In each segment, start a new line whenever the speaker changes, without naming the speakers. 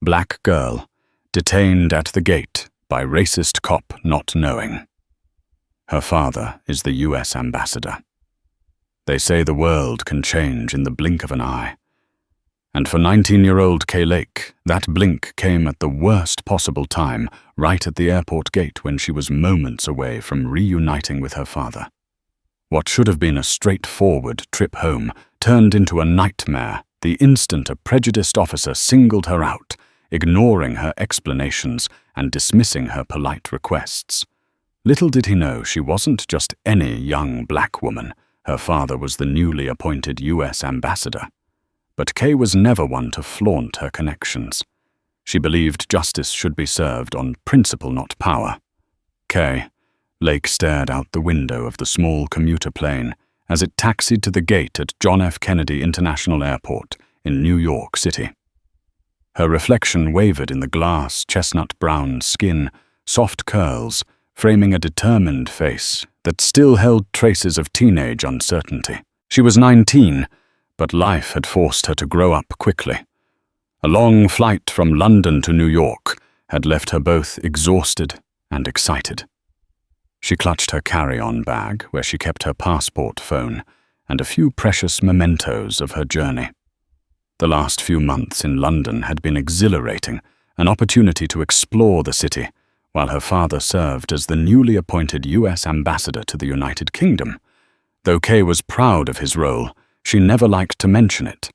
Black girl, detained at the gate by racist cop not knowing. Her father is the US ambassador. They say the world can change in the blink of an eye. And for 19-year-old Kay Lake, that blink came at the worst possible time, right at the airport gate when she was moments away from reuniting with her father. What should have been a straightforward trip home turned into a nightmare the instant a prejudiced officer singled her out, ignoring her explanations and dismissing her polite requests. Little did he know she wasn't just any young black woman. Her father was the newly appointed US ambassador. But Kay was never one to flaunt her connections. She believed justice should be served on principle, not power. Kay, Lake stared out the window of the small commuter plane as it taxied to the gate at John F. Kennedy International Airport in New York City. Her reflection wavered in the glass, chestnut-brown skin, soft curls, framing a determined face that still held traces of teenage uncertainty. She was 19, but life had forced her to grow up quickly. A long flight from London to New York had left her both exhausted and excited. She clutched her carry-on bag, where she kept her passport phone and a few precious mementos of her journey. The last few months in London had been exhilarating, an opportunity to explore the city, while her father served as the newly appointed US ambassador to the United Kingdom. Though Kay was proud of his role, she never liked to mention it.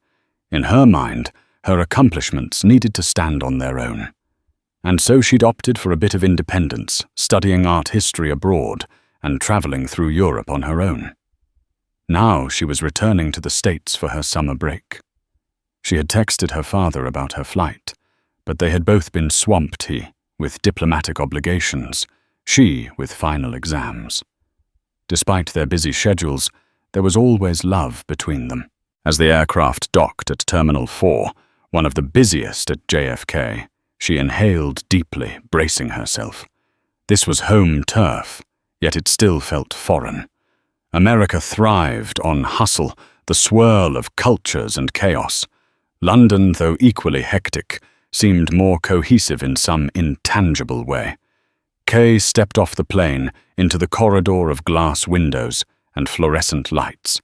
In her mind, her accomplishments needed to stand on their own. And so she'd opted for a bit of independence, studying art history abroad and traveling through Europe on her own. Now she was returning to the States for her summer break. She had texted her father about her flight, but they had both been swamped, he with diplomatic obligations, she with final exams. Despite their busy schedules, there was always love between them. As the aircraft docked at Terminal 4, one of the busiest at JFK, she inhaled deeply, bracing herself. This was home turf, yet it still felt foreign. America thrived on hustle, the swirl of cultures and chaos. London, though equally hectic, seemed more cohesive in some intangible way. Kay stepped off the plane into the corridor of glass windows and fluorescent lights.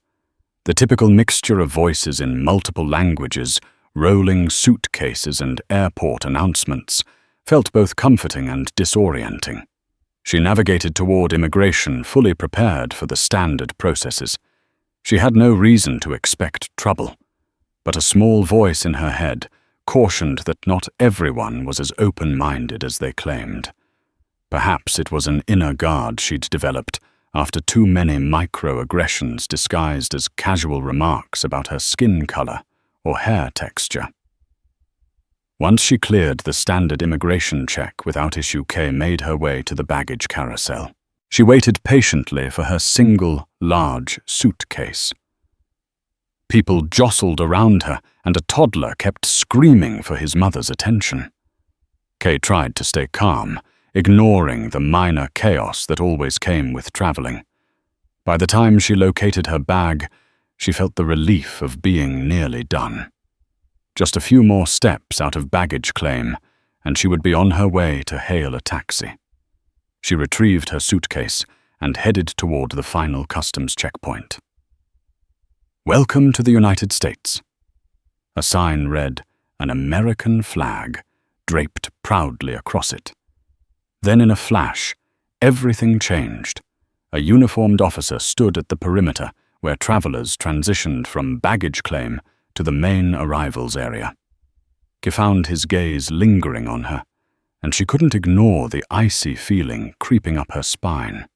The typical mixture of voices in multiple languages, rolling suitcases and airport announcements, felt both comforting and disorienting. She navigated toward immigration fully prepared for the standard processes. She had no reason to expect trouble, but a small voice in her head cautioned that not everyone was as open-minded as they claimed. Perhaps it was an inner guard she'd developed after too many microaggressions disguised as casual remarks about her skin color or hair texture. Once she cleared the standard immigration check without issue, Kay made her way to the baggage carousel. She waited patiently for her single, large suitcase. People jostled around her, and a toddler kept screaming for his mother's attention. Kay tried to stay calm, ignoring the minor chaos that always came with traveling. By the time she located her bag, she felt the relief of being nearly done. Just a few more steps out of baggage claim, and she would be on her way to hail a taxi. She retrieved her suitcase and headed toward the final customs checkpoint. "Welcome to the United States." A sign read, "An American flag," draped proudly across it. Then in a flash, everything changed. A uniformed officer stood at the perimeter where travelers transitioned from baggage claim to the main arrivals area. He found his gaze lingering on her, and she couldn't ignore the icy feeling creeping up her spine.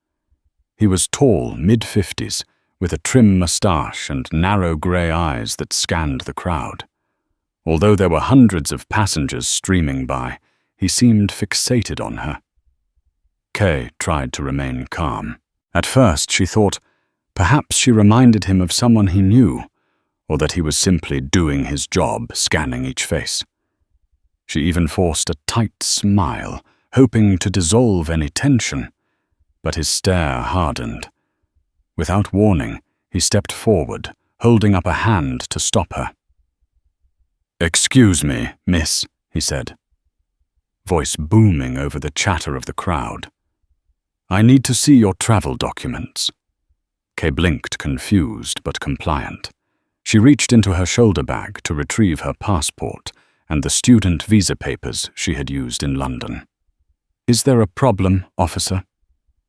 He was tall, mid-50s, with a trim mustache and narrow grey eyes that scanned the crowd. Although there were hundreds of passengers streaming by, he seemed fixated on her. Kay tried to remain calm. At first she thought perhaps she reminded him of someone he knew, or that he was simply doing his job, scanning each face. She even forced a tight smile, hoping to dissolve any tension, but his stare hardened. Without warning, he stepped forward, holding up a hand to stop her. "Excuse me, miss," he said, voice booming over the chatter of the crowd. "I need to see your travel documents." Kay blinked, confused but compliant. She reached into her shoulder bag to retrieve her passport and the student visa papers she had used in London. "Is there a problem, officer?"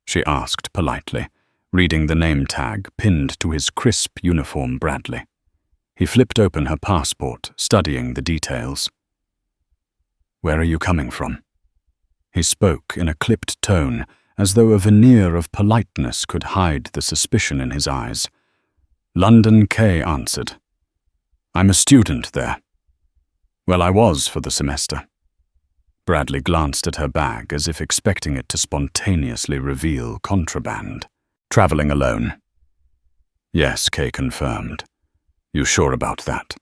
she asked politely, reading the name tag pinned to his crisp uniform Bradley. He flipped open her passport, studying the details. "Where are you coming from?" He spoke in a clipped tone, as though a veneer of politeness could hide the suspicion in his eyes. "London," Kay answered. "I'm a student there. Well, I was for the semester." Bradley glanced at her bag as if expecting it to spontaneously reveal contraband. "Traveling alone?" "Yes," Kay confirmed. "You sure about that?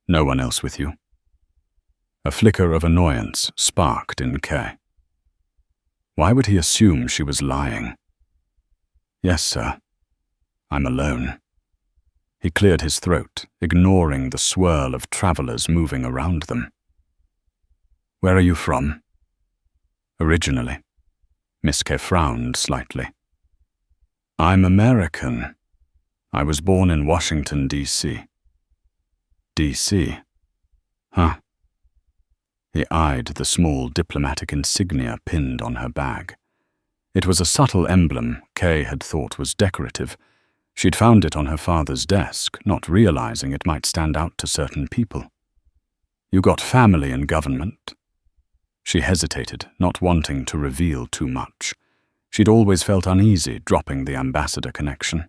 No one else with you?" A flicker of annoyance sparked in Kay. Why would he assume she was lying? "Yes, sir. I'm alone." He cleared his throat, ignoring the swirl of travelers moving around them. "Where are you from?" "Originally." Miss Kay frowned slightly. "I'm American. I was born in Washington, D.C. D.C.? Huh." He eyed the small diplomatic insignia pinned on her bag. It was a subtle emblem Kay had thought was decorative. She'd found it on her father's desk, not realizing it might stand out to certain people. "You got family in government?" She hesitated, not wanting to reveal too much. She'd always felt uneasy dropping the ambassador connection.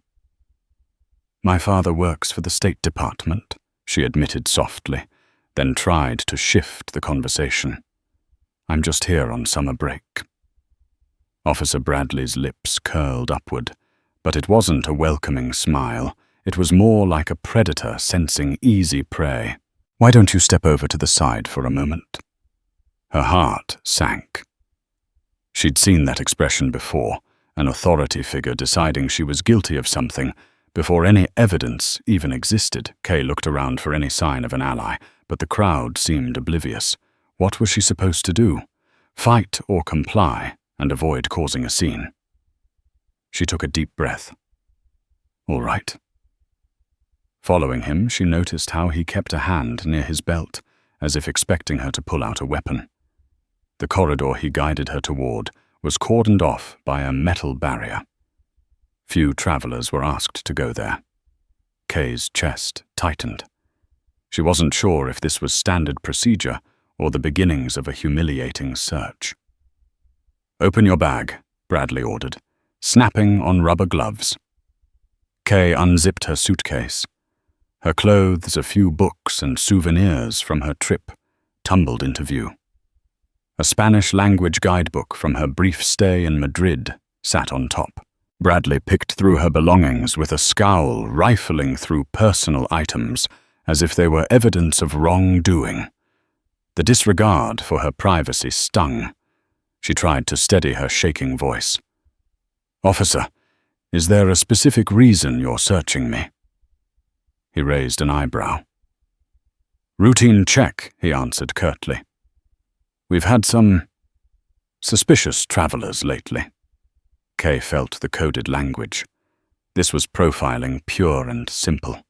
"My father works for the State Department," she admitted softly, then tried to shift the conversation. "I'm just here on summer break." Officer Bradley's lips curled upward, but it wasn't a welcoming smile. It was more like a predator sensing easy prey. "Why don't you step over to the side for a moment?" Her heart sank. She'd seen that expression before, an authority figure deciding she was guilty of something. Before any evidence even existed, Kay looked around for any sign of an ally, but the crowd seemed oblivious. What was she supposed to do? Fight or comply and avoid causing a scene? She took a deep breath. "All right." Following him, she noticed how he kept a hand near his belt, as if expecting her to pull out a weapon. The corridor he guided her toward was cordoned off by a metal barrier. Few travelers were asked to go there. Kay's chest tightened. She wasn't sure if this was standard procedure or the beginnings of a humiliating search. "Open your bag," Bradley ordered, snapping on rubber gloves. Kay unzipped her suitcase. Her clothes, a few books and souvenirs from her trip, tumbled into view. A Spanish-language guidebook from her brief stay in Madrid sat on top. Bradley picked through her belongings with a scowl, rifling through personal items as if they were evidence of wrongdoing. The disregard for her privacy stung. She tried to steady her shaking voice. "Officer, is there a specific reason you're searching me?" He raised an eyebrow. "Routine check," he answered curtly. "We've had some suspicious travelers lately." Kay felt the coded language. This was profiling pure and simple.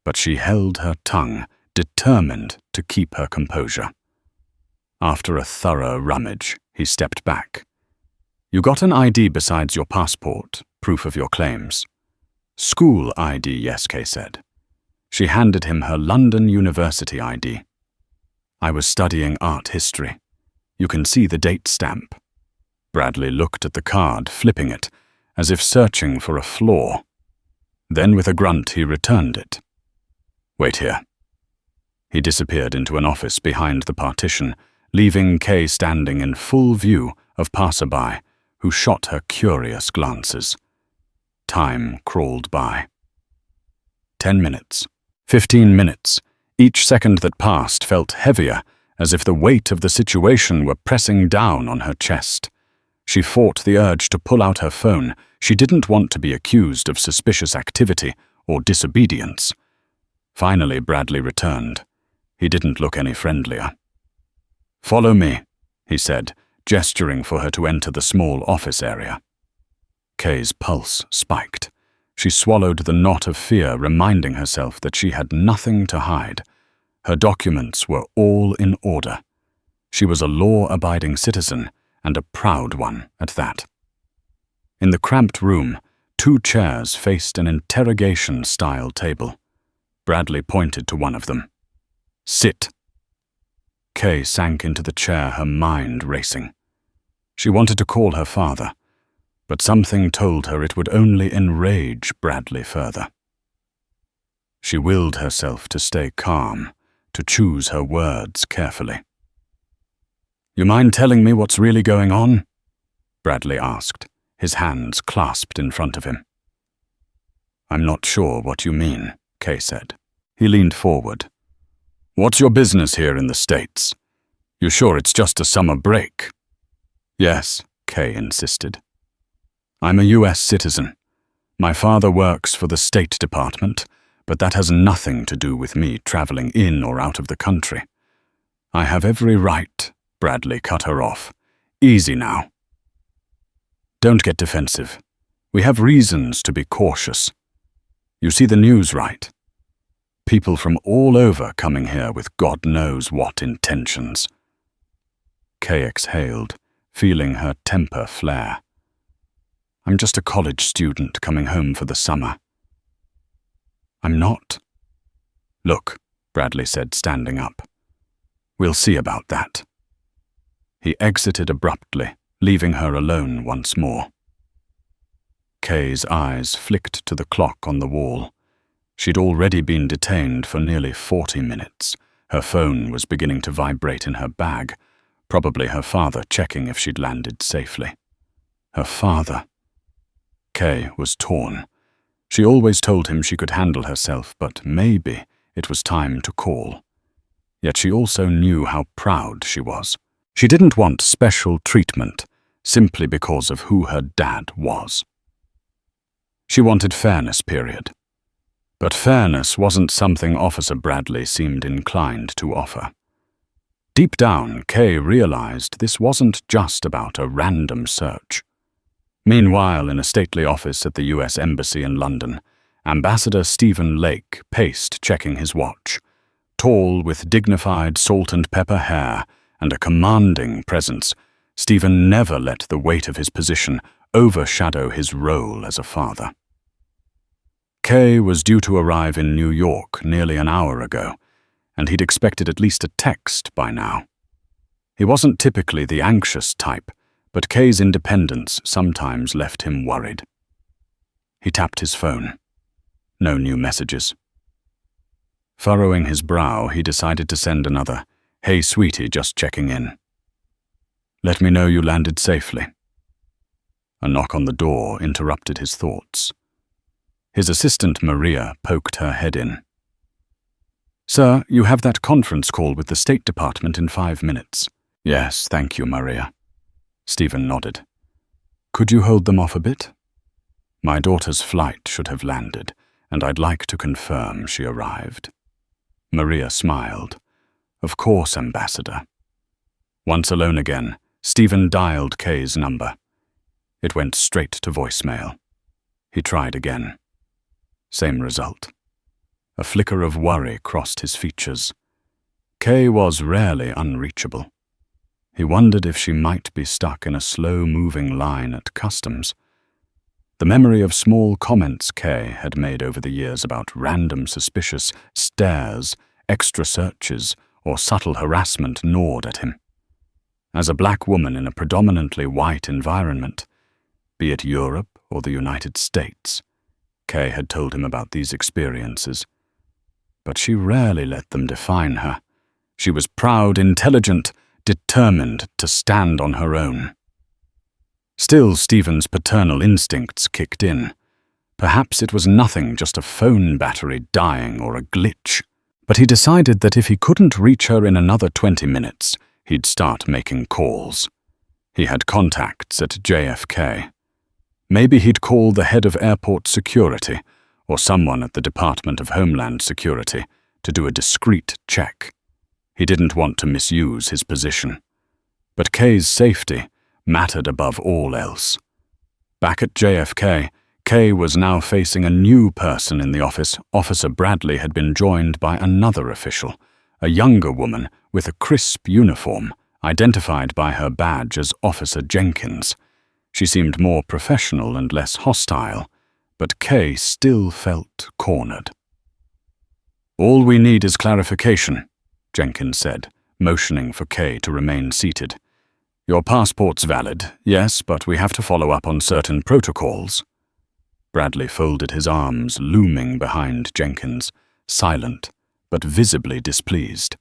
But she held her tongue, determined to keep her composure. After a thorough rummage, he stepped back. "You got an ID besides your passport, proof of your claims?" "School ID, yes," Kay said. She handed him her London University ID. "I was studying art history. You can see the date stamp." Bradley looked at the card, flipping it, as if searching for a flaw. Then with a grunt he returned it. "Wait here." He disappeared into an office behind the partition, leaving Kay standing in full view of passerby who shot her curious glances. Time crawled by. 10 minutes. 15 minutes. Each second that passed felt heavier, as if the weight of the situation were pressing down on her chest. She fought the urge to pull out her phone. She didn't want to be accused of suspicious activity or disobedience. Finally, Bradley returned. He didn't look any friendlier. "Follow me," he said, gesturing for her to enter the small office area. Kay's pulse spiked. She swallowed the knot of fear, reminding herself that she had nothing to hide. Her documents were all in order. She was a law-abiding citizen, and a proud one at that. In the cramped room, 2 chairs faced an interrogation-style table. Bradley pointed to one of them. "Sit." Kay sank into the chair, her mind racing. She wanted to call her father, but something told her it would only enrage Bradley further. She willed herself to stay calm, to choose her words carefully. "You mind telling me what's really going on?" Bradley asked, his hands clasped in front of him. "I'm not sure what you mean," Kay said. He leaned forward. "What's your business here in the States? You sure it's just a summer break?" "Yes," Kay insisted. "I'm a U.S. citizen. My father works for the State Department, but that has nothing to do with me traveling in or out of the country. I have every right," Bradley cut her off. "Easy now. Don't get defensive. We have reasons to be cautious. You see the news, right? People from all over coming here with God knows what intentions." Kay exhaled, feeling her temper flare. "I'm just a college student coming home for the summer." "I'm not." "Look," Bradley said, standing up. "We'll see about that." He exited abruptly, leaving her alone once more. Kay's eyes flicked to the clock on the wall. She'd already been detained for nearly 40 minutes. Her phone was beginning to vibrate in her bag, probably her father checking if she'd landed safely. Her father. Kay was torn. She always told him she could handle herself, but maybe it was time to call. Yet she also knew how proud she was. She didn't want special treatment simply because of who her dad was. She wanted fairness, period. But fairness wasn't something Officer Bradley seemed inclined to offer. Deep down, Kay realized this wasn't just about a random search. Meanwhile, in a stately office at the U.S. Embassy in London, Ambassador Stephen Lake paced, checking his watch. Tall, with dignified salt-and-pepper hair and a commanding presence, Stephen never let the weight of his position overshadow his role as a father. Kay was due to arrive in New York nearly an hour ago, and he'd expected at least a text by now. He wasn't typically the anxious type, but Kay's independence sometimes left him worried. He tapped his phone. No new messages. Furrowing his brow, he decided to send another, "Hey, sweetie, just checking in. Let me know you landed safely." A knock on the door interrupted his thoughts. His assistant, Maria, poked her head in. "Sir, you have that conference call with the State Department in 5 minutes." "Yes, thank you, Maria." Stephen nodded. "Could you hold them off a bit? My daughter's flight should have landed, and I'd like to confirm she arrived." Maria smiled. "Of course, Ambassador." Once alone again, Stephen dialed Kay's number. It went straight to voicemail. He tried again. Same result. A flicker of worry crossed his features. Kay was rarely unreachable. He wondered if she might be stuck in a slow-moving line at customs. The memory of small comments Kay had made over the years about random suspicious stares, extra searches, or subtle harassment gnawed at him. As a black woman in a predominantly white environment, be it Europe or the United States, Kay had told him about these experiences. But she rarely let them define her. She was proud, intelligent, determined to stand on her own. Still, Stephen's paternal instincts kicked in. Perhaps it was nothing, just a phone battery dying or a glitch. But he decided that if he couldn't reach her in another 20 minutes, he'd start making calls. He had contacts at JFK. Maybe he'd call the head of airport security or someone at the Department of Homeland Security to do a discreet check. He didn't want to misuse his position. But Kay's safety mattered above all else. Back at JFK, Kay was now facing a new person in the office. Officer Bradley had been joined by another official, a younger woman with a crisp uniform, identified by her badge as Officer Jenkins. She seemed more professional and less hostile, but Kay still felt cornered. "All we need is clarification," Jenkins said, motioning for Kay to remain seated. "Your passport's valid, yes, but we have to follow up on certain protocols." Bradley folded his arms, looming behind Jenkins, silent but visibly displeased.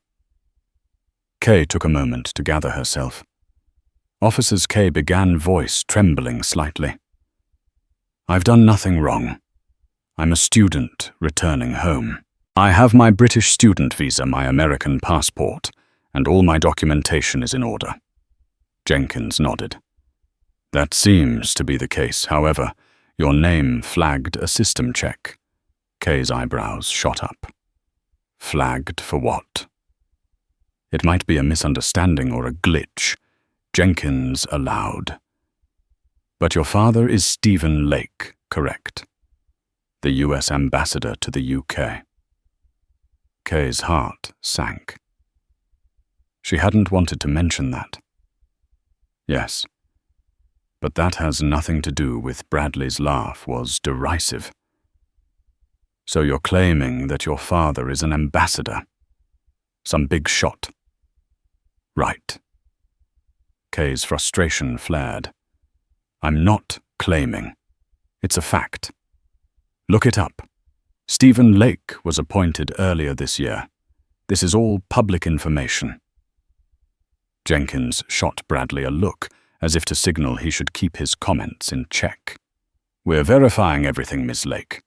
Kay took a moment to gather herself. Officer's Kay began, voice trembling slightly. "I've done nothing wrong. I'm a student returning home. I have my British student visa, my American passport, and all my documentation is in order." Jenkins nodded. "That seems to be the case. However, your name flagged a system check." Kay's eyebrows shot up. "Flagged for what?" "It might be a misunderstanding or a glitch," Jenkins allowed. "But your father is Stephen Lake, correct? The US ambassador to the UK." Kay's heart sank. She hadn't wanted to mention that. "Yes, but that has nothing to do with..." Bradley's laugh was derisive. "So you're claiming that your father is an ambassador? Some big shot?" "Right." Kay's frustration flared. "I'm not claiming. It's a fact. Look it up. Stephen Lake was appointed earlier this year. This is all public information." Jenkins shot Bradley a look, as if to signal he should keep his comments in check. "We're verifying everything, Miss Lake.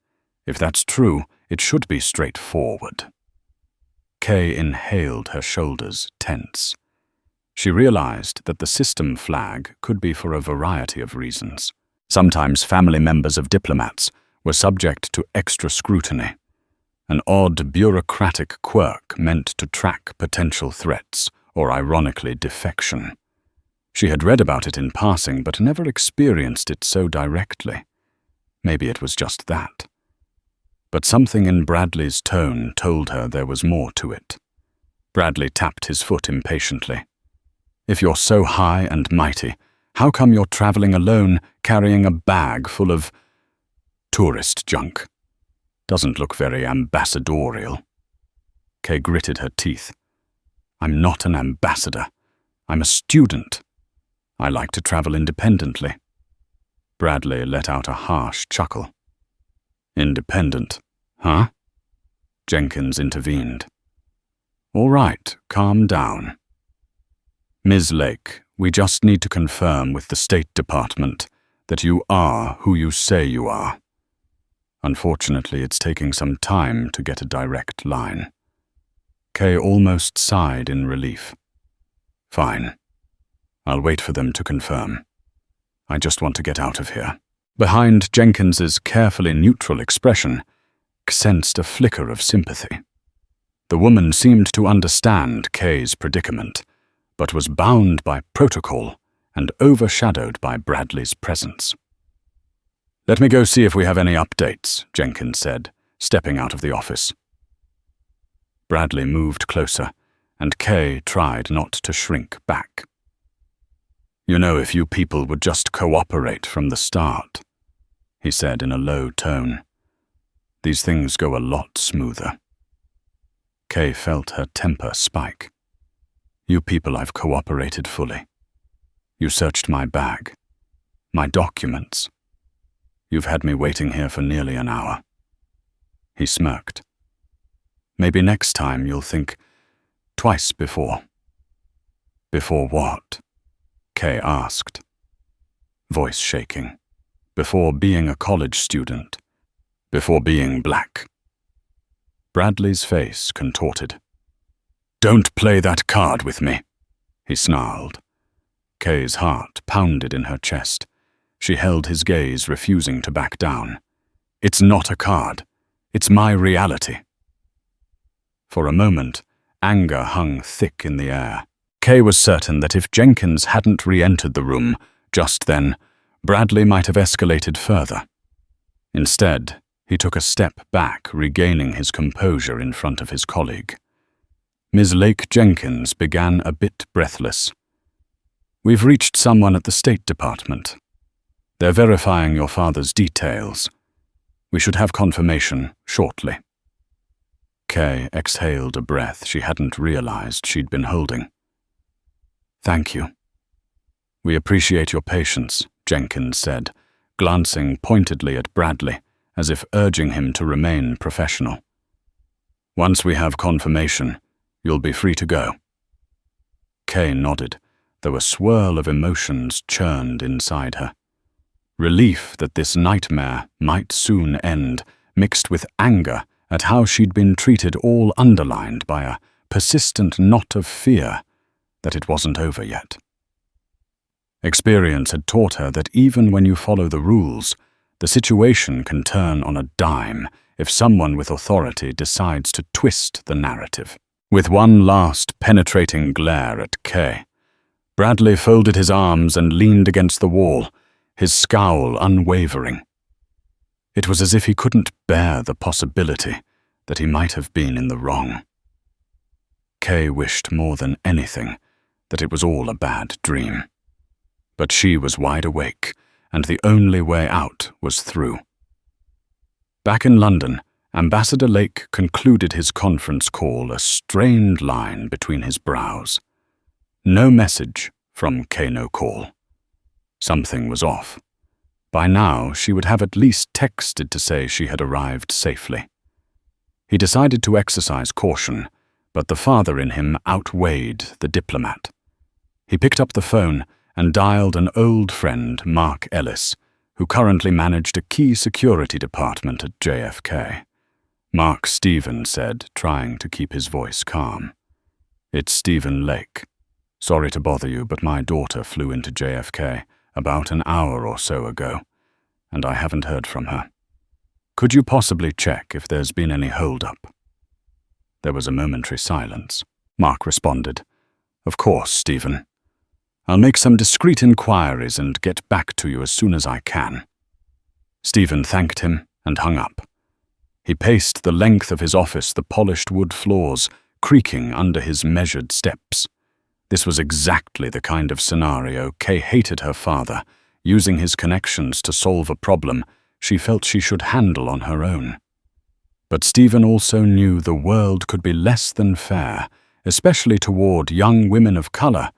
If that's true, it should be straightforward." Kay inhaled, her shoulders tense. She realized that the system flag could be for a variety of reasons. Sometimes family members of diplomats were subject to extra scrutiny, an odd bureaucratic quirk meant to track potential threats or, ironically, defection. She had read about it in passing but never experienced it so directly. Maybe it was just that. But something in Bradley's tone told her there was more to it. Bradley tapped his foot impatiently. "If you're so high and mighty, how come you're traveling alone, carrying a bag full of tourist junk? Doesn't look very ambassadorial." Kay gritted her teeth. "I'm not an ambassador. I'm a student. I like to travel independently." Bradley let out a harsh chuckle. "Independent, huh?" Jenkins intervened. "All right, calm down. Ms. Lake, we just need to confirm with the State Department that you are who you say you are. Unfortunately, it's taking some time to get a direct line." Kay almost sighed in relief. "Fine. I'll wait for them to confirm. I just want to get out of here." Behind Jenkins's carefully neutral expression, K sensed a flicker of sympathy. The woman seemed to understand Kay's predicament, but was bound by protocol and overshadowed by Bradley's presence. "Let me go see if we have any updates," Jenkins said, stepping out of the office. Bradley moved closer, and Kay tried not to shrink back. "You know, if you people would just cooperate from the start," he said in a low tone, "these things go a lot smoother." Kay felt her temper spike. "You people, I've cooperated fully. You searched my bag, my documents. You've had me waiting here for nearly an hour." He smirked. "Maybe next time you'll think twice before." "Before what?" Kay asked, voice shaking. "Before being a college student. Before being black." Bradley's face contorted. "Don't play that card with me," he snarled. Kay's heart pounded in her chest. She held his gaze, refusing to back down. "It's not a card. It's my reality." For a moment, Anger hung thick in the air. Kay was certain that if Jenkins hadn't re-entered the room just then, Bradley might have escalated further. Instead, he took a step back, regaining his composure in front of his colleague. Ms. Lake Jenkins began a bit breathless. "We've reached someone at the State Department. They're verifying your father's details. We should have confirmation shortly." Kay exhaled a breath she hadn't realized she'd been holding. "Thank you." "We appreciate your patience," Jenkins said, glancing pointedly at Bradley, as if urging him to remain professional. "Once we have confirmation, you'll be free to go." Kay nodded, though a swirl of emotions churned inside her. Relief that this nightmare might soon end, mixed with anger at how she'd been treated, all underlined by a persistent knot of fear that it wasn't over yet. Experience had taught her that even when you follow the rules, the situation can turn on a dime if someone with authority decides to twist the narrative. With one last penetrating glare at Kay, Bradley folded his arms and leaned against the wall, his scowl unwavering. It was as if he couldn't bear the possibility that he might have been in the wrong. Kay wished more than anything that it was all a bad dream. But she was wide awake, and the only way out was through. Back in London, Ambassador Lake concluded his conference call, a strained line between his brows. No message from Kano Call. Something was off. By now, she would have at least texted to say she had arrived safely. He decided to exercise caution, but the father in him outweighed the diplomat. He picked up the phone and dialed an old friend, Mark Ellis, who currently managed a key security department at JFK. Mark Stephen said, trying to keep his voice calm. "It's Stephen Lake. Sorry to bother you, but my daughter flew into JFK about an hour or so ago, and I haven't heard from her. Could you possibly check if there's been any hold-up?" There was a momentary silence. Mark responded, "Of course, Stephen. I'll make some discreet inquiries and get back to you as soon as I can." Stephen thanked him and hung up. He paced the length of his office, the polished wood floors creaking under his measured steps. This was exactly the kind of scenario Kay hated her father, using his connections to solve a problem she felt she should handle on her own. But Stephen also knew the world could be less than fair, especially toward young women of color,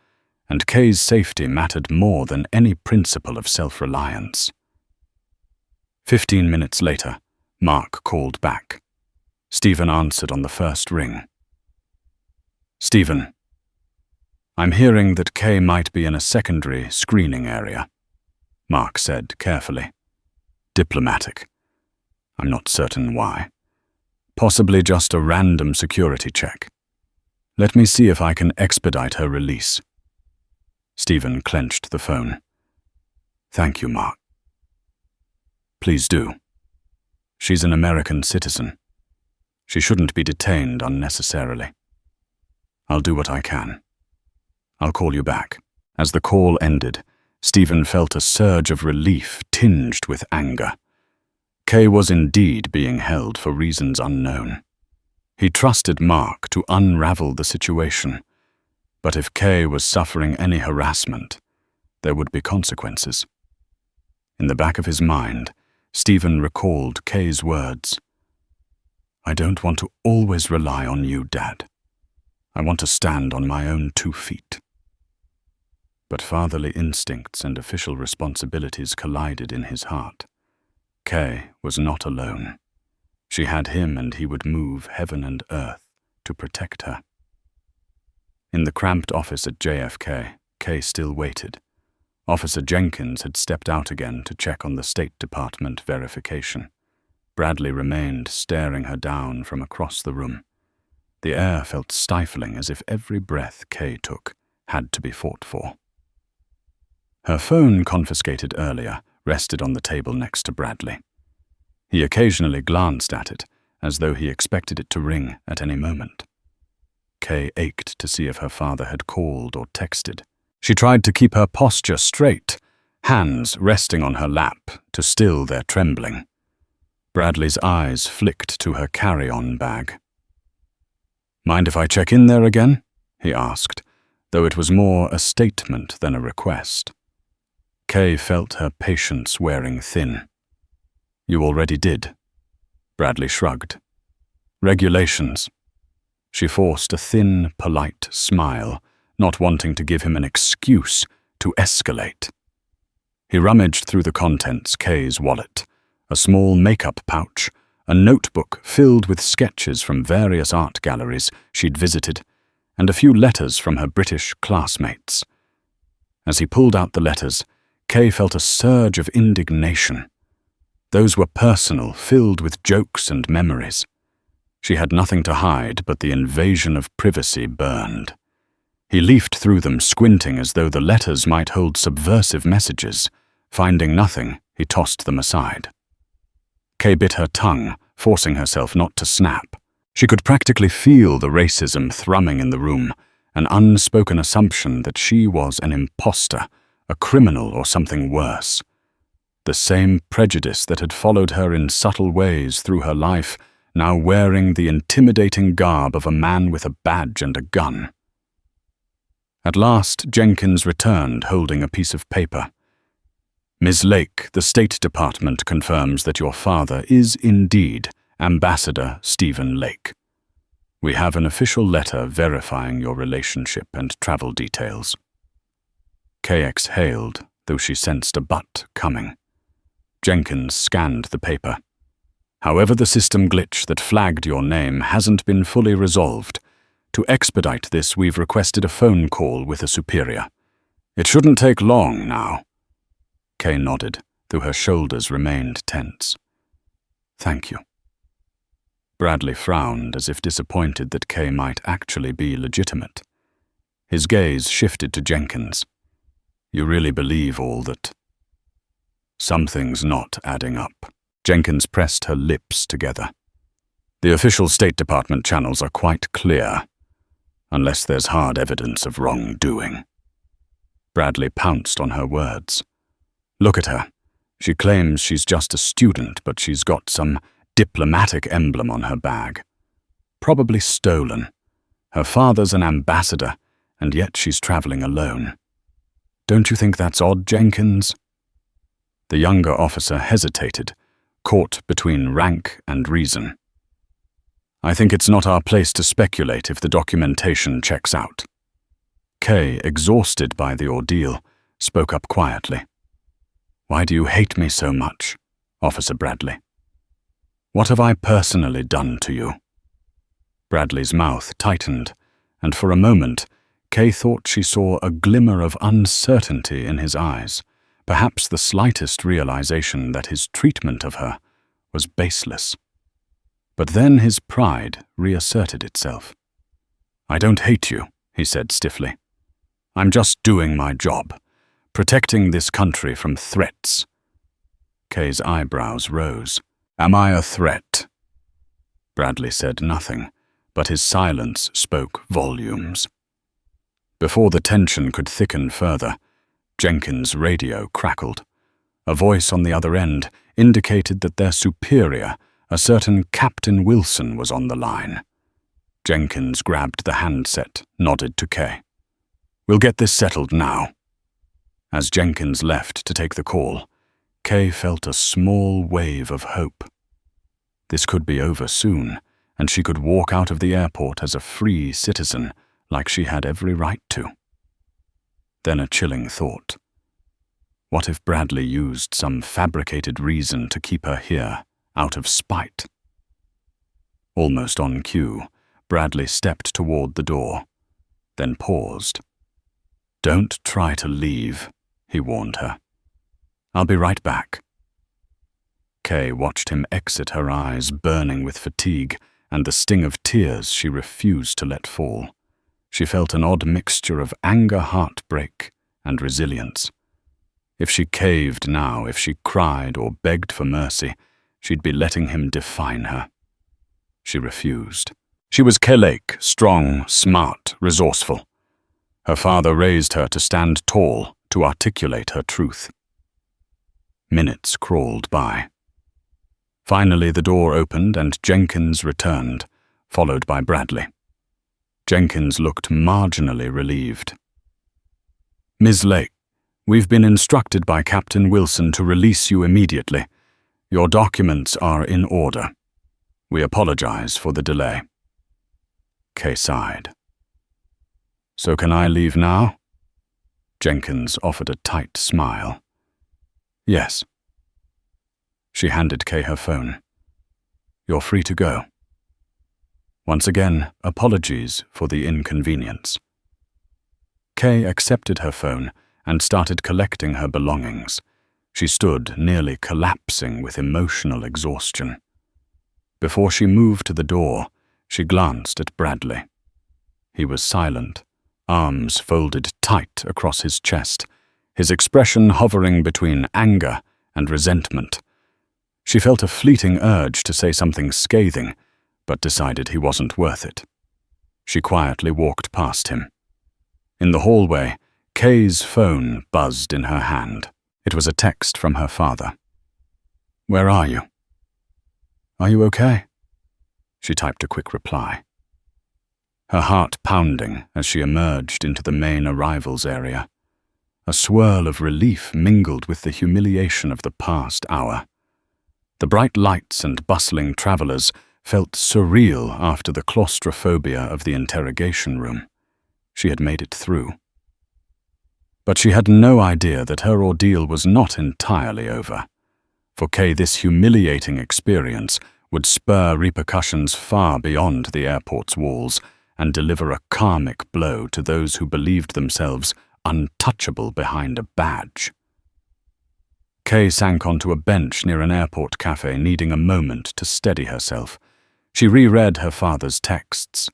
and Kay's safety mattered more than any principle of self-reliance. 15 minutes later, Mark called back. Stephen answered on the first ring. "Stephen, I'm hearing that Kay might be in a secondary screening area," Mark said carefully. "Diplomatic. I'm not certain why. Possibly just a random security check. Let me see if I can expedite her release." Stephen clenched the phone. "Thank you, Mark." "Please do. She's an American citizen. She shouldn't be detained unnecessarily. I'll do what I can. I'll call you back." As the call ended, Stephen felt a surge of relief tinged with anger. Kay was indeed being held for reasons unknown. He trusted Mark to unravel the situation. But if Kay was suffering any harassment, there would be consequences. In the back of his mind, Stephen recalled Kay's words. "I don't want to always rely on you, Dad. I want to stand on my own 2 feet." But fatherly instincts and official responsibilities collided in his heart. Kay was not alone. She had him, and he would move heaven and earth to protect her. In the cramped office at JFK, Kay still waited. Officer Jenkins had stepped out again to check on the State Department verification. Bradley remained staring her down from across the room. The air felt stifling, as if every breath Kay took had to be fought for. Her phone, confiscated earlier, rested on the table next to Bradley. He occasionally glanced at it, as though he expected it to ring at any moment. Kay ached to see if her father had called or texted. She tried to keep her posture straight, hands resting on her lap to still their trembling. Bradley's eyes flicked to her carry-on bag. "Mind if I check in there again?" he asked, though it was more a statement than a request. Kay felt her patience wearing thin. "You already did." Bradley shrugged. "Regulations." She forced a thin, polite smile, not wanting to give him an excuse to escalate. He rummaged through the contents Kay's wallet, a small makeup pouch, a notebook filled with sketches from various art galleries she'd visited, and a few letters from her British classmates. As he pulled out the letters, Kay felt a surge of indignation. Those were personal, filled with jokes and memories. She had nothing to hide, but the invasion of privacy burned. He leafed through them, squinting as though the letters might hold subversive messages. Finding nothing, he tossed them aside. Kay bit her tongue, forcing herself not to snap. She could practically feel the racism thrumming in the room, an unspoken assumption that she was an imposter, a criminal or something worse. The same prejudice that had followed her in subtle ways through her life, now wearing the intimidating garb of a man with a badge and a gun. At last, Jenkins returned, holding a piece of paper. "Ms. Lake, the State Department confirms that your father is indeed Ambassador Stephen Lake. We have an official letter verifying your relationship and travel details." Kay exhaled, though she sensed a but coming. Jenkins scanned the paper. "However, the system glitch that flagged your name hasn't been fully resolved. To expedite this, we've requested a phone call with a superior. It shouldn't take long now." Kay nodded, though her shoulders remained tense. "Thank you." Bradley frowned, as if disappointed that Kay might actually be legitimate. His gaze shifted to Jenkins. "You really believe all that?" "Something's not adding up." Jenkins pressed her lips together. "The official State Department channels are quite clear, unless there's hard evidence of wrongdoing." Bradley pounced on her words. "Look at her. She claims she's just a student, but she's got some diplomatic emblem on her bag. Probably stolen. Her father's an ambassador, and yet she's traveling alone. Don't you think that's odd, Jenkins?" The younger officer hesitated, caught between rank and reason. "I think it's not our place to speculate if the documentation checks out." Kay, exhausted by the ordeal, spoke up quietly. "Why do you hate me so much, Officer Bradley? What have I personally done to you?" Bradley's mouth tightened, and for a moment, Kay thought she saw a glimmer of uncertainty in his eyes, perhaps the slightest realization that his treatment of her was baseless. But then his pride reasserted itself. "I don't hate you," he said stiffly. "I'm just doing my job, protecting this country from threats." Kay's eyebrows rose. "Am I a threat?" Bradley said nothing, but his silence spoke volumes. Before the tension could thicken further, Jenkins' radio crackled. A voice on the other end indicated that their superior, a certain Captain Wilson, was on the line. Jenkins grabbed the handset, nodded to Kay. "We'll get this settled now." As Jenkins left to take the call, Kay felt a small wave of hope. This could be over soon, and she could walk out of the airport as a free citizen, like she had every right to. Then a chilling thought. What if Bradley used some fabricated reason to keep her here, out of spite? Almost on cue, Bradley stepped toward the door, then paused. "Don't try to leave," he warned her. "I'll be right back." Kay watched him exit, her eyes burning with fatigue and the sting of tears she refused to let fall. She felt an odd mixture of anger, heartbreak, and resilience. If she caved now, if she cried or begged for mercy, she'd be letting him define her. She refused. She was Kelake, strong, smart, resourceful. Her father raised her to stand tall, to articulate her truth. Minutes crawled by. Finally, the door opened and Jenkins returned, followed by Bradley. Jenkins looked marginally relieved. "Ms. Lake, we've been instructed by Captain Wilson to release you immediately. Your documents are in order. We apologize for the delay." Kay sighed. "So can I leave now?" Jenkins offered a tight smile. "Yes." She handed Kay her phone. "You're free to go." Once again, apologies for the inconvenience. Kay accepted her phone and started collecting her belongings. She stood nearly collapsing with emotional exhaustion. Before she moved to the door, she glanced at Bradley. He was silent, arms folded tight across his chest, his expression hovering between anger and resentment. She felt a fleeting urge to say something scathing, but decided he wasn't worth it. She quietly walked past him. In the hallway, Kay's phone buzzed in her hand. It was a text from her father. "Where are you?" "Are you okay?" She typed a quick reply. Her heart pounding as she emerged into the main arrivals area. A swirl of relief mingled with the humiliation of the past hour. The bright lights and bustling travelers felt surreal after the claustrophobia of the interrogation room. She had made it through. But she had no idea that her ordeal was not entirely over. For Kay, this humiliating experience would spur repercussions far beyond the airport's walls and deliver a karmic blow to those who believed themselves untouchable behind a badge. Kay sank onto a bench near an airport cafe, needing a moment to steady herself. She reread her father's texts.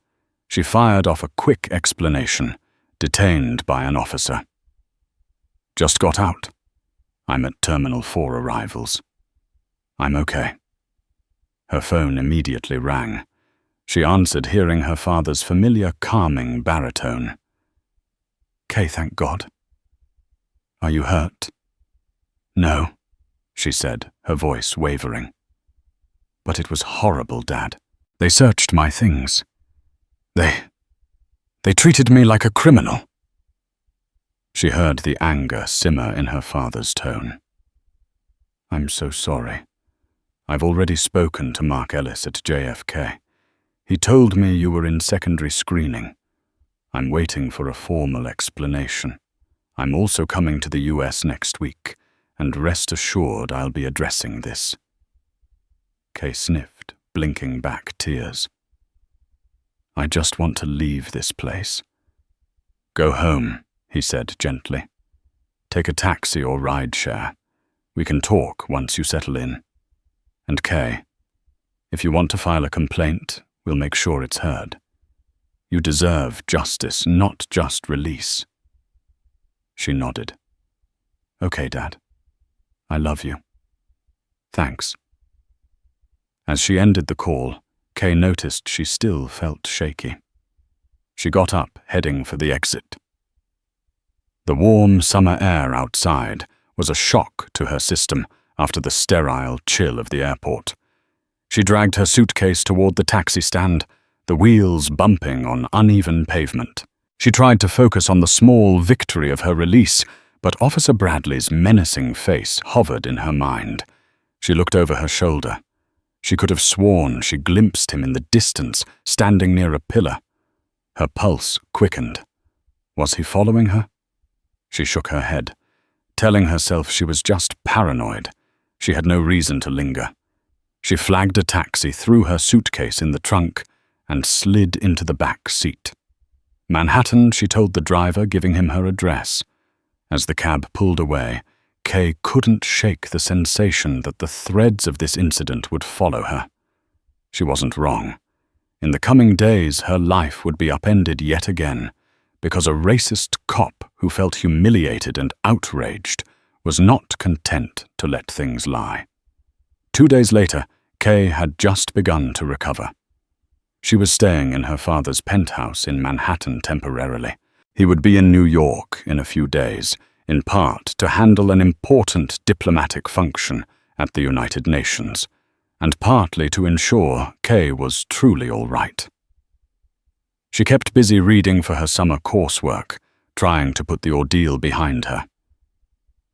She fired off a quick explanation, detained by an officer. "Just got out. I'm at Terminal 4 arrivals. I'm okay." Her phone immediately rang. She answered, hearing her father's familiar, calming baritone. "Kay, thank God. Are you hurt?" "No," she said, her voice wavering. "But it was horrible, Dad. They searched my things. They treated me like a criminal." She heard the anger simmer in her father's tone. "I'm so sorry. I've already spoken to Mark Ellis at JFK. He told me you were in secondary screening. I'm waiting for a formal explanation. I'm also coming to the US next week, and rest assured I'll be addressing this." Kay sniffed, blinking back tears. "I just want to leave this place." "Go home," he said gently. "Take a taxi or rideshare. We can talk once you settle in. And Kay, if you want to file a complaint, we'll make sure it's heard. You deserve justice, not just release." She nodded. "Okay, Dad. I love you. Thanks." As she ended the call, Kay noticed she still felt shaky. She got up, heading for the exit. The warm summer air outside was a shock to her system after the sterile chill of the airport. She dragged her suitcase toward the taxi stand, the wheels bumping on uneven pavement. She tried to focus on the small victory of her release, but Officer Bradley's menacing face hovered in her mind. She looked over her shoulder. She could have sworn she glimpsed him in the distance, standing near a pillar. Her pulse quickened. Was he following her? She shook her head, telling herself she was just paranoid. She had no reason to linger. She flagged a taxi, threw her suitcase in the trunk, and slid into the back seat. Manhattan, she told the driver, giving him her address. As the cab pulled away, Kay couldn't shake the sensation that the threads of this incident would follow her. She wasn't wrong. In the coming days, her life would be upended yet again, because a racist cop who felt humiliated and outraged was not content to let things lie. 2 days later, Kay had just begun to recover. She was staying in her father's penthouse in Manhattan temporarily. He would be in New York in a few days, in part to handle an important diplomatic function at the United Nations, and partly to ensure Kay was truly all right. She kept busy reading for her summer coursework, trying to put the ordeal behind her.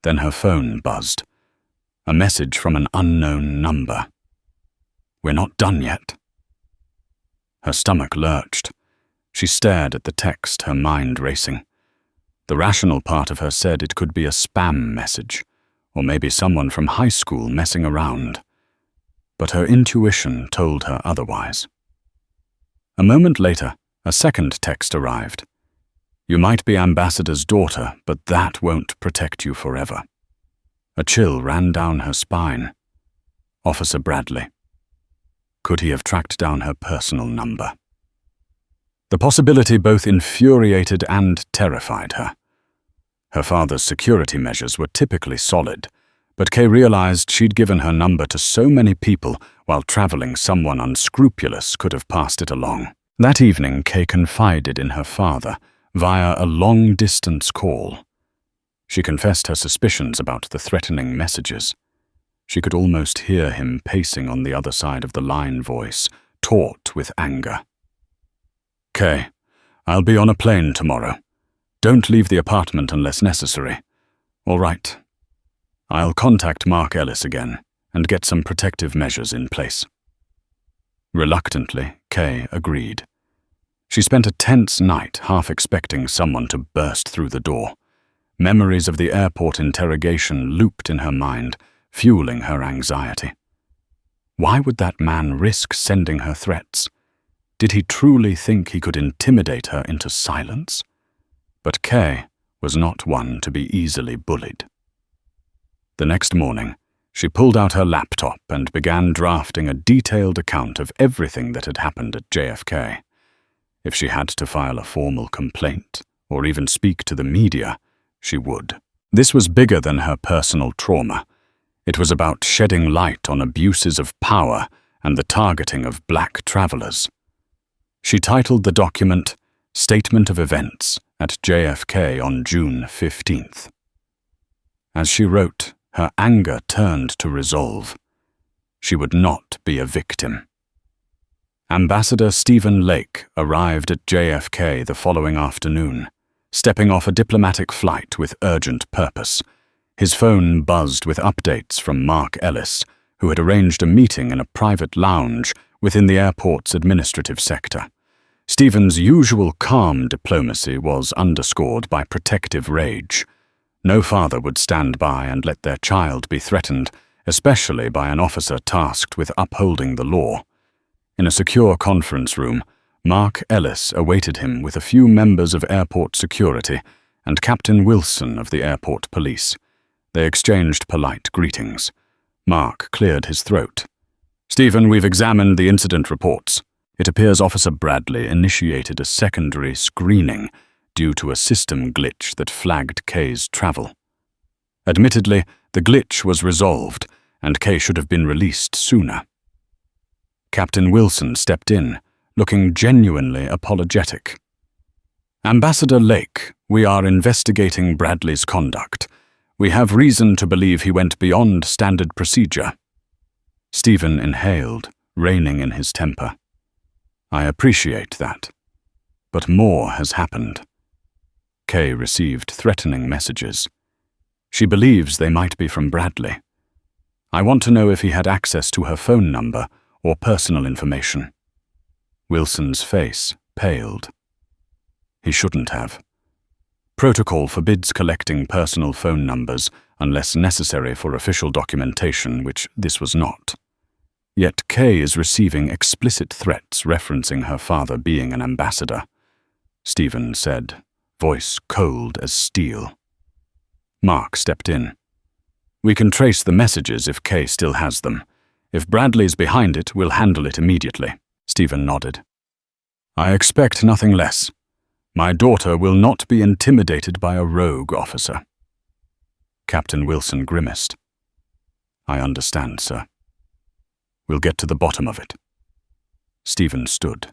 Then her phone buzzed. A message from an unknown number. "We're not done yet." Her stomach lurched. She stared at the text, her mind racing. The rational part of her said it could be a spam message, or maybe someone from high school messing around. But her intuition told her otherwise. A moment later, a second text arrived. "You might be Ambassador's daughter, but that won't protect you forever." A chill ran down her spine. Officer Bradley. Could he have tracked down her personal number? The possibility both infuriated and terrified her. Her father's security measures were typically solid, but Kay realized she'd given her number to so many people while traveling someone unscrupulous could have passed it along. That evening, Kay confided in her father via a long-distance call. She confessed her suspicions about the threatening messages. She could almost hear him pacing on the other side of the line, voice taut with anger. "Kay, I'll be on a plane tomorrow. Don't leave the apartment unless necessary. All right. I'll contact Mark Ellis again and get some protective measures in place." Reluctantly, Kay agreed. She spent a tense night half expecting someone to burst through the door. Memories of the airport interrogation looped in her mind, fueling her anxiety. Why would that man risk sending her threats? Did he truly think he could intimidate her into silence? But Kay was not one to be easily bullied. The next morning, she pulled out her laptop and began drafting a detailed account of everything that had happened at JFK. If she had to file a formal complaint, or even speak to the media, she would. This was bigger than her personal trauma. It was about shedding light on abuses of power and the targeting of black travelers. She titled the document, "Statement of Events at JFK on June 15th. As she wrote, her anger turned to resolve. She would not be a victim. Ambassador Stephen Lake arrived at JFK the following afternoon, stepping off a diplomatic flight with urgent purpose. His phone buzzed with updates from Mark Ellis, who had arranged a meeting in a private lounge within the airport's administrative sector. Stephen's usual calm diplomacy was underscored by protective rage. No father would stand by and let their child be threatened, especially by an officer tasked with upholding the law. In a secure conference room, Mark Ellis awaited him with a few members of airport security and Captain Wilson of the airport police. They exchanged polite greetings. Mark cleared his throat. "Stephen, we've examined the incident reports. It appears Officer Bradley initiated a secondary screening due to a system glitch that flagged Kay's travel. Admittedly, the glitch was resolved, and Kay should have been released sooner." Captain Wilson stepped in, looking genuinely apologetic. "Ambassador Lake, we are investigating Bradley's conduct. We have reason to believe he went beyond standard procedure." Stephen inhaled, reining in his temper. "I appreciate that. But more has happened." Kay received threatening messages. She believes they might be from Bradley. "I want to know if he had access to her phone number or personal information." Wilson's face paled. He shouldn't have. Protocol forbids collecting personal phone numbers unless necessary for official documentation, which this was not. Yet Kay is receiving explicit threats referencing her father being an ambassador. Stephen said, voice cold as steel. Mark stepped in. "We can trace the messages if Kay still has them. If Bradley's behind it, we'll handle it immediately." Stephen nodded. "I expect nothing less. My daughter will not be intimidated by a rogue officer." Captain Wilson grimaced. "I understand, sir. We'll get to the bottom of it." Stephen stood,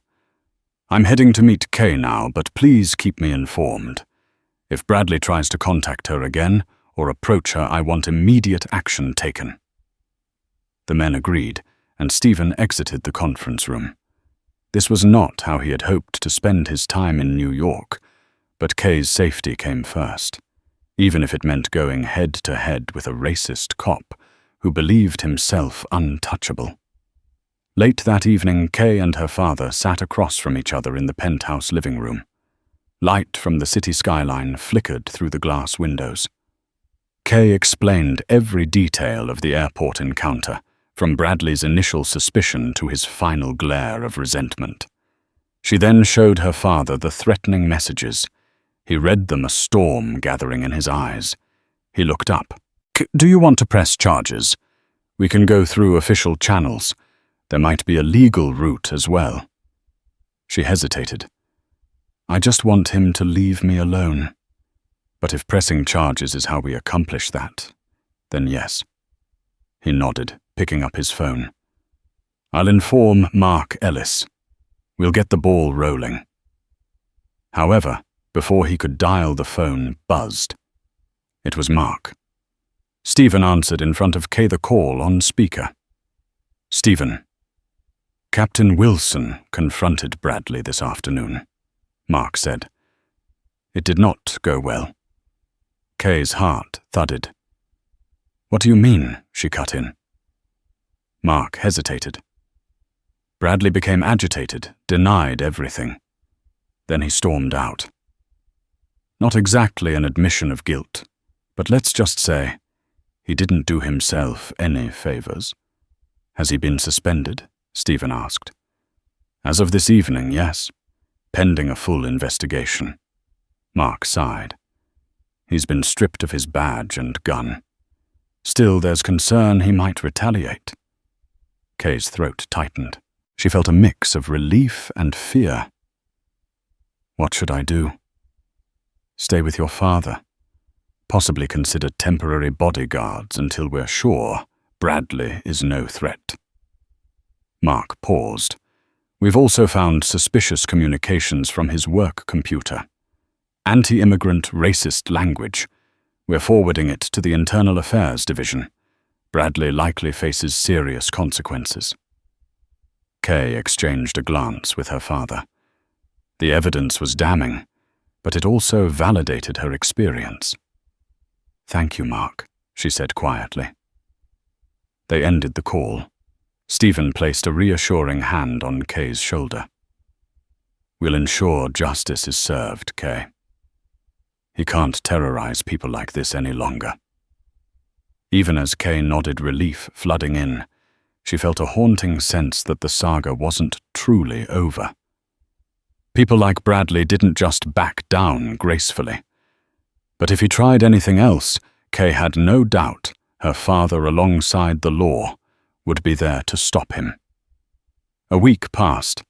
I'm heading to meet Kay now, but please keep me informed. If Bradley tries to contact her again or approach her, I want immediate action taken." The men agreed, and Stephen exited the conference room. This was not how he had hoped to spend his time in New York, but Kay's safety came first, even if it meant going head-to-head with a racist cop who believed himself untouchable. Late that evening, Kay and her father sat across from each other in the penthouse living room. Light from the city skyline flickered through the glass windows. Kay explained every detail of the airport encounter, from Bradley's initial suspicion to his final glare of resentment. She then showed her father the threatening messages. He read them, a storm gathering in his eyes. He looked up. "Do you want to press charges? We can go through official channels. There might be a legal route as well." She hesitated. "I just want him to leave me alone. But if pressing charges is how we accomplish that, then yes." He nodded, picking up his phone. "I'll inform Mark Ellis. We'll get the ball rolling." However, before he could dial, the phone buzzed. It was Mark. Stephen answered in front of Kay, the call on speaker. "Stephen, Captain Wilson confronted Bradley this afternoon," Mark said. "It did not go well." Kay's heart thudded. "What do you mean?" she cut in. Mark hesitated. Bradley became agitated, denied everything. Then he stormed out. Not exactly an admission of guilt, but let's just say he didn't do himself any favors. "Has he been suspended?" Stephen asked. "As of this evening, yes, pending a full investigation." Mark sighed. "He's been stripped of his badge and gun. Still, there's concern he might retaliate." Kay's throat tightened. She felt a mix of relief and fear. "What should I do?" "Stay with your father. Possibly consider temporary bodyguards until we're sure Bradley is no threat." Mark paused. "We've also found suspicious communications from his work computer. Anti-immigrant racist language. We're forwarding it to the Internal Affairs Division. Bradley likely faces serious consequences." Kay exchanged a glance with her father. The evidence was damning, but it also validated her experience. "Thank you, Mark," she said quietly. They ended the call. Stephen placed a reassuring hand on Kay's shoulder. "We'll ensure justice is served, Kay. He can't terrorize people like this any longer." Even as Kay nodded, relief flooding in, she felt a haunting sense that the saga wasn't truly over. People like Bradley didn't just back down gracefully. But if he tried anything else, Kay had no doubt her father, alongside the law, would be there to stop him. A week passed.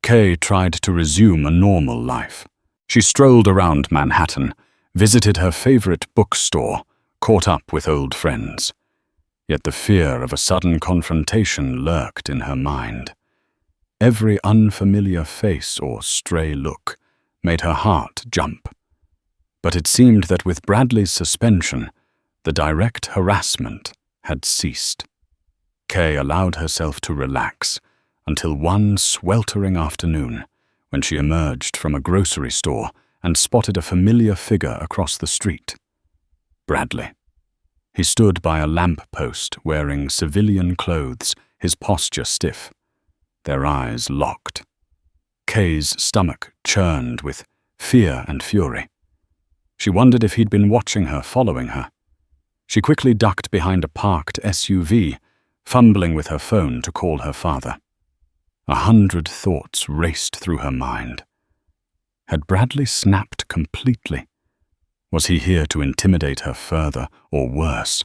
Kay tried to resume a normal life. She strolled around Manhattan, visited her favorite bookstore, caught up with old friends. Yet the fear of a sudden confrontation lurked in her mind. Every unfamiliar face or stray look made her heart jump. But it seemed that with Bradley's suspension, the direct harassment had ceased. Kay allowed herself to relax until one sweltering afternoon, when she emerged from a grocery store and spotted a familiar figure across the street. Bradley. He stood by a lamp-post wearing civilian clothes, his posture stiff, their eyes locked. Kay's stomach churned with fear and fury. She wondered if he'd been watching her, following her. She quickly ducked behind a parked SUV, fumbling with her phone to call her father. 100 thoughts raced through her mind. Had Bradley snapped completely? Was he here to intimidate her further, or worse?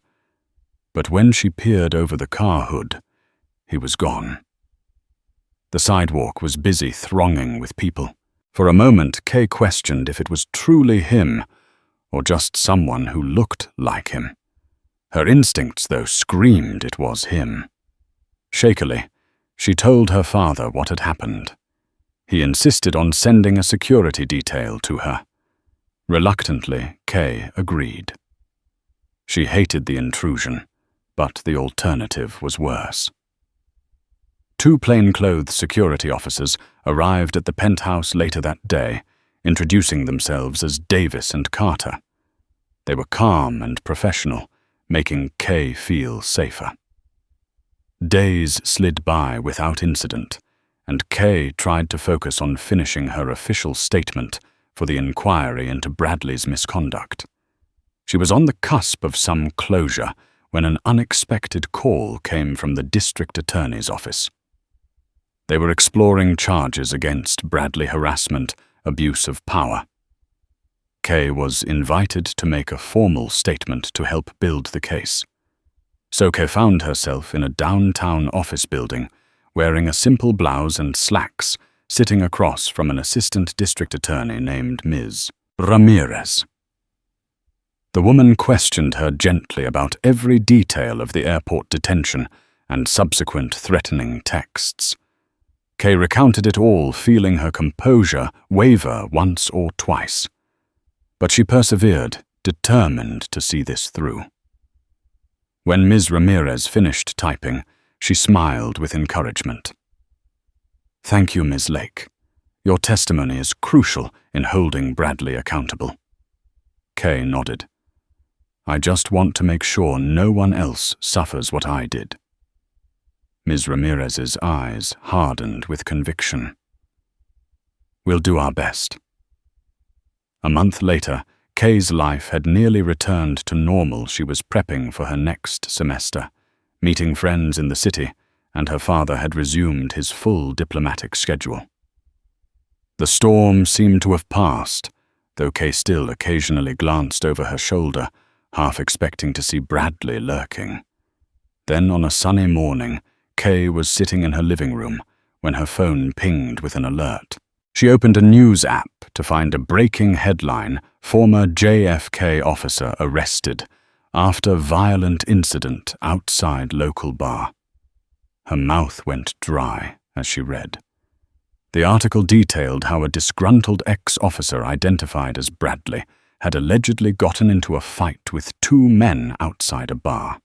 But when she peered over the car hood, he was gone. The sidewalk was busy, thronging with people. For a moment, Kay questioned if it was truly him, or just someone who looked like him. Her instincts, though, screamed it was him. Shakily, she told her father what had happened. He insisted on sending a security detail to her. Reluctantly, Kay agreed. She hated the intrusion, but the alternative was worse. 2 plainclothes security officers arrived at the penthouse later that day, introducing themselves as Davis and Carter. They were calm and professional, making Kay feel safer. Days slid by without incident, and Kay tried to focus on finishing her official statement for the inquiry into Bradley's misconduct. She was on the cusp of some closure when an unexpected call came from the district attorney's office. They were exploring charges against Bradley: harassment, abuse of power. Kay was invited to make a formal statement to help build the case. So Kay found herself in a downtown office building, wearing a simple blouse and slacks, sitting across from an assistant district attorney named Ms. Ramirez. The woman questioned her gently about every detail of the airport detention and subsequent threatening texts. Kay recounted it all, feeling her composure waver once or twice. But she persevered, determined to see this through. When Ms. Ramirez finished typing, she smiled with encouragement. "Thank you, Ms. Lake. Your testimony is crucial in holding Bradley accountable." Kay nodded. "I just want to make sure no one else suffers what I did." Ms. Ramirez's eyes hardened with conviction. "We'll do our best." A month later, Kay's life had nearly returned to normal. She was prepping for her next semester, meeting friends in the city, and her father had resumed his full diplomatic schedule. The storm seemed to have passed, though Kay still occasionally glanced over her shoulder, half expecting to see Bradley lurking. Then on a sunny morning, Kay was sitting in her living room when her phone pinged with an alert. She opened a news app to find a breaking headline: "Former JFK officer arrested after violent incident outside local bar." Her mouth went dry as she read. The article detailed how a disgruntled ex-officer identified as Bradley had allegedly gotten into a fight with 2 men outside a bar.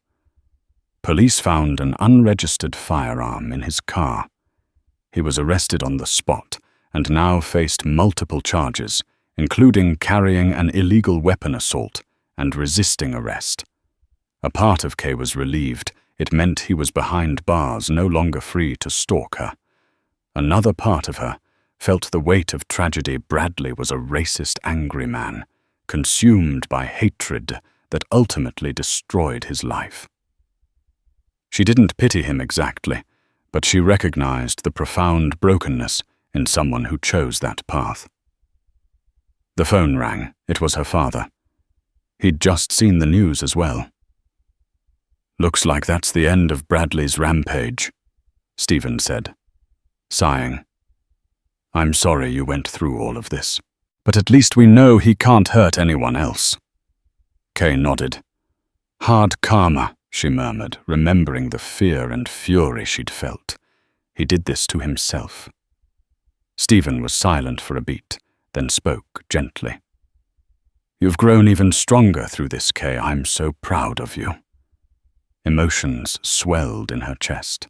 Police found an unregistered firearm in his car. He was arrested on the spot and now faced multiple charges, including carrying an illegal weapon assault and resisting arrest. A part of Kay was relieved. It meant he was behind bars, no longer free to stalk her. Another part of her felt the weight of tragedy. Bradley was a racist, angry man, consumed by hatred that ultimately destroyed his life. She didn't pity him exactly, but she recognized the profound brokenness in someone who chose that path. The phone rang. It was her father. He'd just seen the news as well. "Looks like that's the end of Bradley's rampage," Stephen said, sighing. "I'm sorry you went through all of this, but at least we know he can't hurt anyone else." Kay nodded. "Hard karma," she murmured, remembering the fear and fury she'd felt. He did this to himself. Stephen was silent for a beat, then spoke gently. "You've grown even stronger through this, Kay. I'm so proud of you." Emotions swelled in her chest.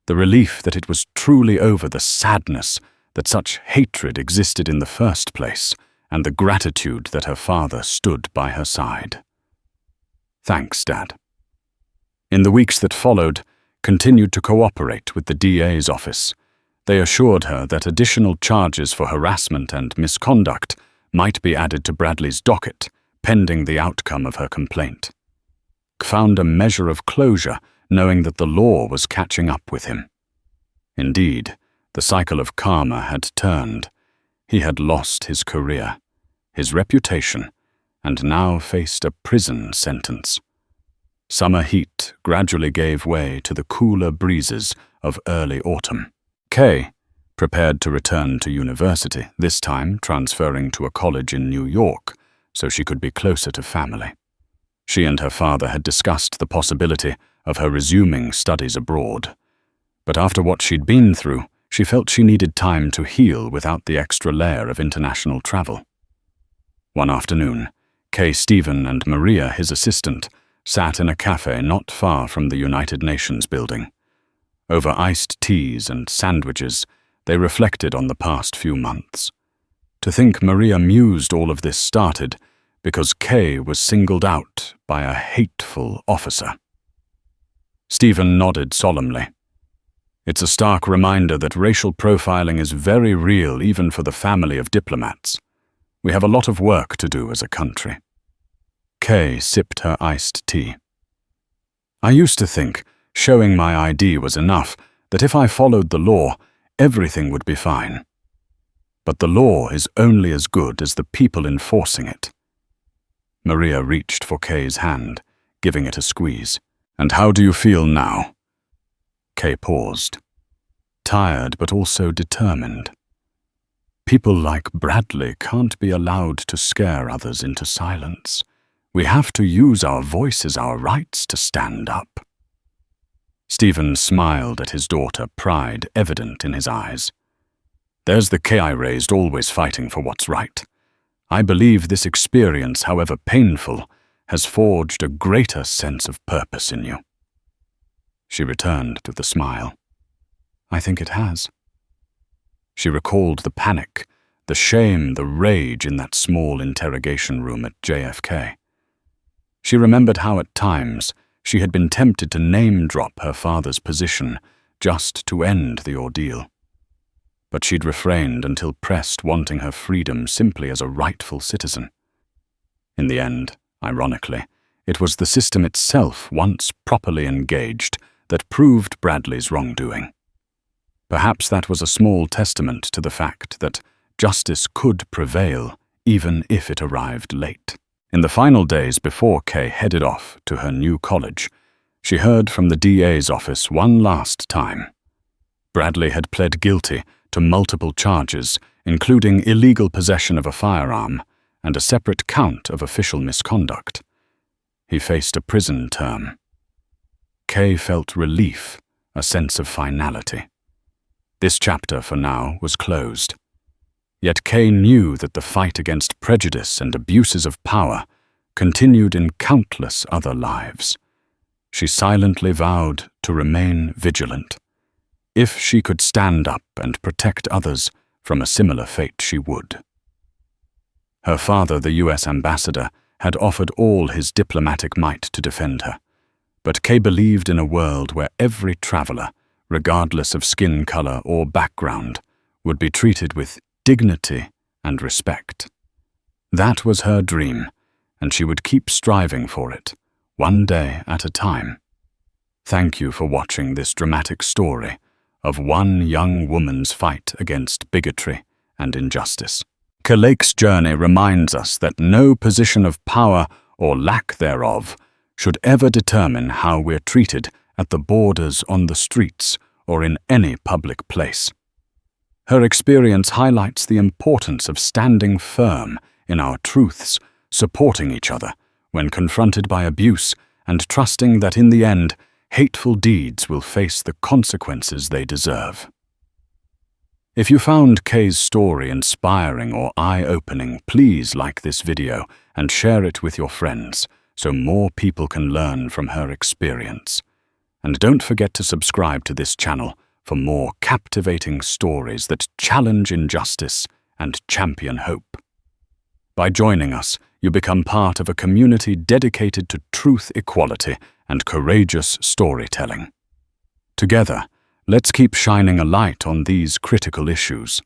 The relief that it was truly over, the sadness that such hatred existed in the first place, and the gratitude that her father stood by her side. "Thanks, Dad." In the weeks that followed, continued to cooperate with the DA's office. They assured her that additional charges for harassment and misconduct might be added to Bradley's docket, pending the outcome of her complaint. Found a measure of closure, knowing that the law was catching up with him. Indeed, the cycle of karma had turned. He had lost his career, his reputation, and now faced a prison sentence. Summer heat gradually gave way to the cooler breezes of early autumn. Kay, prepared to return to university, this time transferring to a college in New York so she could be closer to family. She and her father had discussed the possibility of her resuming studies abroad. But after what she'd been through, she felt she needed time to heal without the extra layer of international travel. One afternoon, Kay, Stephen, and Maria, his assistant, sat in a cafe not far from the United Nations building. Over iced teas and sandwiches, they reflected on the past few months. To think Maria mused all of this started because Kay was singled out by a hateful officer. Stephen nodded solemnly. It's a stark reminder that racial profiling is very real even for the family of diplomats. We have a lot of work to do as a country. Kay sipped her iced tea. I used to think showing my ID was enough, that if I followed the law, everything would be fine. But the law is only as good as the people enforcing it. Maria reached for Kay's hand, giving it a squeeze. And how do you feel now? Kay paused. Tired, but also determined. People like Bradley can't be allowed to scare others into silence. We have to use our voices, our rights to stand up. Stephen smiled at his daughter, pride evident in his eyes. There's the Kay I raised, always fighting for what's right. I believe this experience, however painful, has forged a greater sense of purpose in you. She returned with a smile. I think it has. She recalled the panic, the shame, the rage in that small interrogation room at JFK. She remembered how at times she had been tempted to name-drop her father's position just to end the ordeal. But she'd refrained until pressed, wanting her freedom simply as a rightful citizen. In the end, ironically, it was the system itself, once properly engaged, that proved Bradley's wrongdoing. Perhaps that was a small testament to the fact that justice could prevail even if it arrived late. In the final days before Kay headed off to her new college, she heard from the DA's office one last time. Bradley had pled guilty to multiple charges, including illegal possession of a firearm and a separate count of official misconduct. He faced a prison term. Kay felt relief, a sense of finality. This chapter, for now, was closed. Yet Kay knew that the fight against prejudice and abuses of power continued in countless other lives. She silently vowed to remain vigilant. If she could stand up and protect others from a similar fate, she would. Her father, the US ambassador, had offered all his diplomatic might to defend her, but Kay believed in a world where every traveler, regardless of skin color or background, would be treated with dignity and respect. That was her dream, and she would keep striving for it, one day at a time. Thank you for watching this dramatic story of one young woman's fight against bigotry and injustice. Lake's journey reminds us that no position of power or lack thereof should ever determine how we're treated at the borders, on the streets, or in any public place. Her experience highlights the importance of standing firm in our truths, supporting each other when confronted by abuse, and trusting that in the end, hateful deeds will face the consequences they deserve. If you found Kay's story inspiring or eye-opening, please like this video and share it with your friends so more people can learn from her experience. And don't forget to subscribe to this channel for more captivating stories that challenge injustice and champion hope. By joining us, you become part of a community dedicated to truth, equality, and courageous storytelling. Together, let's keep shining a light on these critical issues.